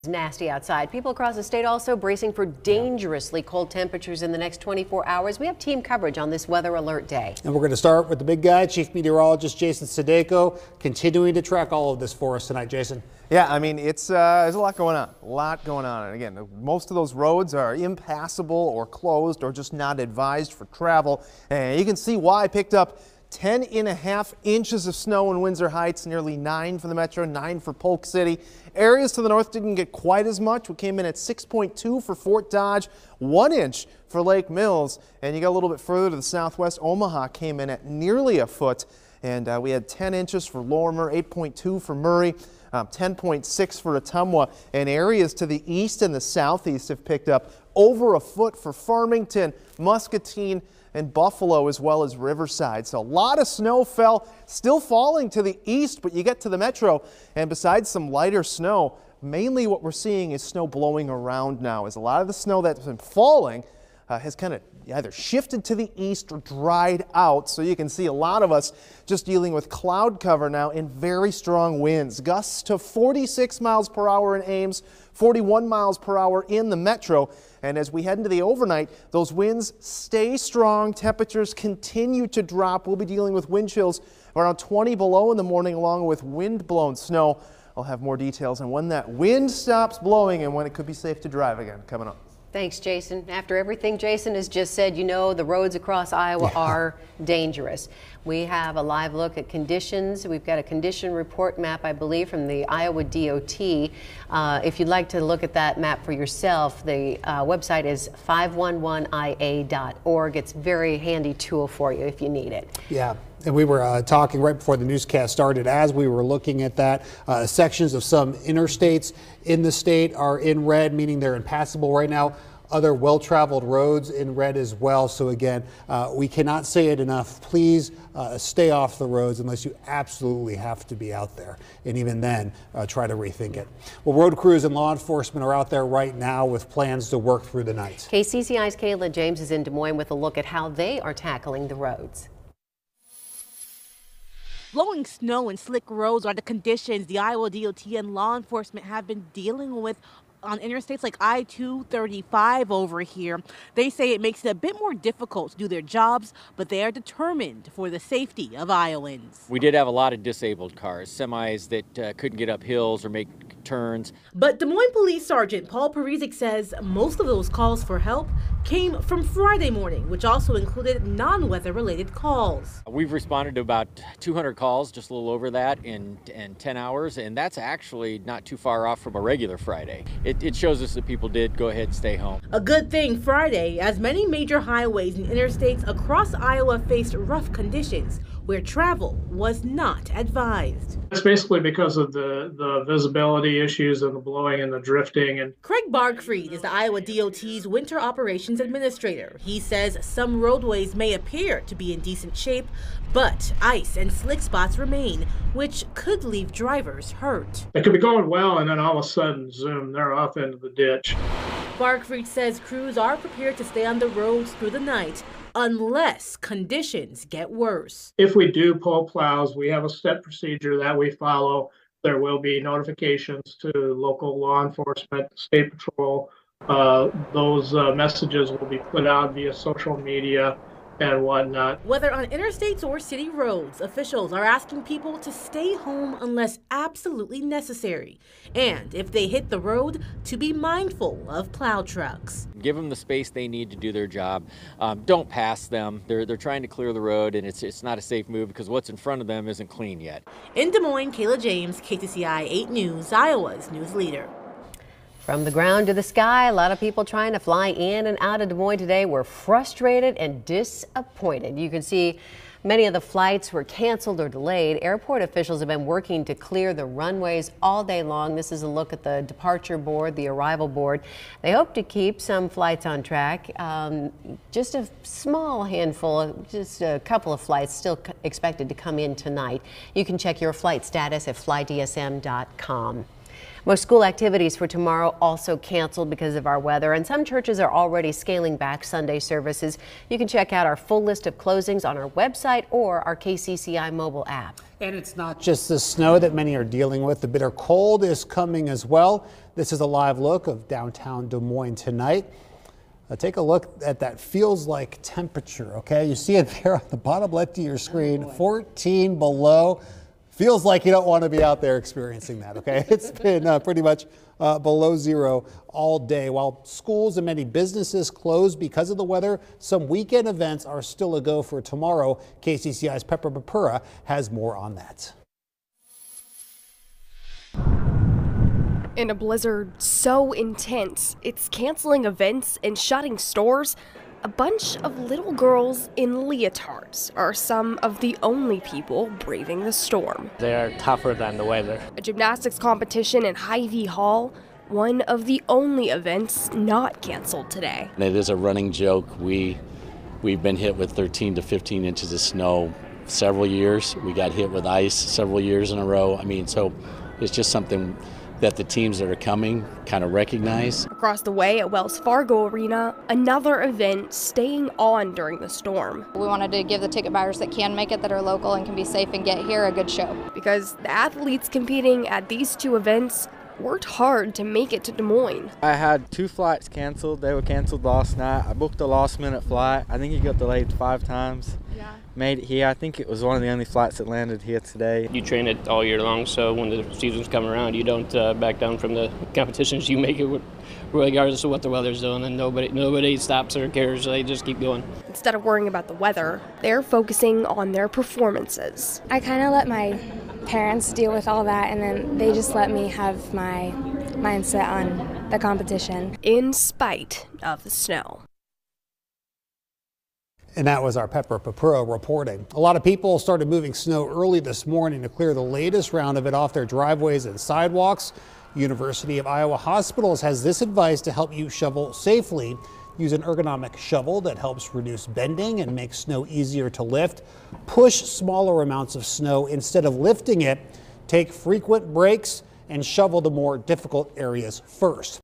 Nasty outside. People across the state also bracing for dangerously cold temperatures in the next 24 hours. We have team coverage on this weather alert day. And we're going to start with the big guy, Chief Meteorologist Jason Sadeko, continuing to track all of this for us tonight. Jason. Yeah, I mean, there's a lot going on. And again, most of those roads are impassable or closed or just not advised for travel. And you can see why. I picked up 10.5 inches of snow in Windsor Heights, nearly 9 for the metro, 9 for Polk City. Areas to the north didn't get quite as much. We came in at 6.2 for Fort Dodge, 1 inch for Lake Mills. And you got a little bit further to the southwest, Omaha came in at nearly a foot. And we had 10 inches for Lorimer, 8.2 for Murray, 10.6 for Ottumwa. And areas to the east and the southeast have picked up over a foot for Farmington, Muscatine, and Buffalo, as well as Riverside. So a lot of snow fell, still falling to the east, but you get to the metro, and besides some lighter snow, mainly what we're seeing is snow blowing around now, as a lot of the snow that's been falling has kind of either shifted to the east or dried out. So you can see a lot of us just dealing with cloud cover now and very strong winds. Gusts to 46 miles per hour in Ames, 41 miles per hour in the metro. And as we head into the overnight, those winds stay strong. Temperatures continue to drop. We'll be dealing with wind chills around 20 below in the morning, along with wind-blown snow. I'll have more details on when that wind stops blowing and when it could be safe to drive again coming up. Thanks, Jason. After everything Jason has just said, you know the roads across Iowa are dangerous. We have a live look at conditions. We've got a condition report map, I believe, from the Iowa DOT. If you'd like to look at that map for yourself, the website is 511ia.org. It's a very handy tool for you if you need it. Yeah. And we were talking right before the newscast started, as we were looking at that, sections of some interstates in the state are in red, meaning they're impassable right now. Other well-traveled roads in red as well. So again, we cannot say it enough. Please stay off the roads unless you absolutely have to be out there. And even then, try to rethink it. Well, road crews and law enforcement are out there right now with plans to work through the night. KCCI's Kayla James is in Des Moines with a look at how they are tackling the roads. Blowing snow and slick roads are the conditions the Iowa DOT and law enforcement have been dealing with on interstates like I-235 over here. They say it makes it a bit more difficult to do their jobs, but they are determined for the safety of Iowans. We did have a lot of disabled cars, semis that couldn't get up hills or make turns. But Des Moines Police Sergeant Paul Parizek says most of those calls for help came from Friday morning, which also included non-weather related calls. We've responded to about 200 calls, just a little over that in 10 hours, and that's actually not too far off from a regular Friday. It shows us that people did go ahead and stay home. A good thing Friday, as many major highways and interstates across Iowa faced rough conditions where travel was not advised. It's basically because of the visibility issues and the blowing and the drifting. And Craig Bargfried is the Iowa DOT's Winter Operations Administrator. He says some roadways may appear to be in decent shape, but ice and slick spots remain, which could leave drivers hurt. They could be going well, and then all of a sudden, zoom, they're off into the ditch. Bargfried says crews are prepared to stay on the roads through the night unless conditions get worse. If we do pull plows, we have a set procedure that we follow. There will be notifications to local law enforcement, state patrol. Those messages will be put out via social media and whatnot. Whether on interstates or city roads, officials are asking people to stay home unless absolutely necessary. And if they hit the road, to be mindful of plow trucks. Give them the space they need to do their job. Don't pass them. They're trying to clear the road, and it's not a safe move because what's in front of them isn't clean yet. In Des Moines, Kayla James, KCCI 8 News, Iowa's news leader. From the ground to the sky, a lot of people trying to fly in and out of Des Moines today were frustrated and disappointed. You can see many of the flights were canceled or delayed. Airport officials have been working to clear the runways all day long. This is a look at the departure board, the arrival board. They hope to keep some flights on track. Just a small handful, just a couple of flights still expected to come in tonight. You can check your flight status at flydsm.com. Most school activities for tomorrow also canceled because of our weather, and some churches are already scaling back Sunday services. You can check out our full list of closings on our website or our KCCI mobile app. And it's not just the snow that many are dealing with. The bitter cold is coming as well. This is a live look of downtown Des Moines tonight. Take a look at that feels like temperature, okay? You see it there on the bottom left of your screen, 14 below. Feels like you don't want to be out there experiencing that, okay? It's been pretty much below zero all day. While schools and many businesses closed because of the weather, some weekend events are still a go for tomorrow. KCCI's Pepper Papura has more on that. In a blizzard so intense, it's canceling events and shutting stores. A bunch of little girls in leotards are some of the only people braving the storm. They are tougher than the weather. A gymnastics competition in Hy-Vee Hall, one of the only events not canceled today. And it is a running joke. We've been hit with 13 to 15 inches of snow several years. We got hit with ice several years in a row. I mean, so it's just something that the teams that are coming kind of recognize. Across the way at Wells Fargo Arena, another event staying on during the storm. We wanted to give the ticket buyers that can make it, that are local and can be safe and get here, a good show. Because the athletes competing at these two events worked hard to make it to Des Moines. I had 2 flights canceled. They were canceled last night. I booked a last-minute flight. I think it got delayed 5 times. Yeah. Made it here. I think it was one of the only flights that landed here today. You train it all year long, so when the seasons come around, you don't back down from the competitions. You make it regardless of what the weather's doing, and nobody stops or cares. They just keep going. Instead of worrying about the weather, they're focusing on their performances. I kind of let my parents deal with all that, and then they just let me have my mindset on the competition. In spite of the snow. And that was our Pepper Papura reporting. A lot of people started moving snow early this morning to clear the latest round of it off their driveways and sidewalks. University of Iowa Hospitals has this advice to help you shovel safely. Use an ergonomic shovel that helps reduce bending and makes snow easier to lift. Push smaller amounts of snow instead of lifting it. Take frequent breaks and shovel the more difficult areas first.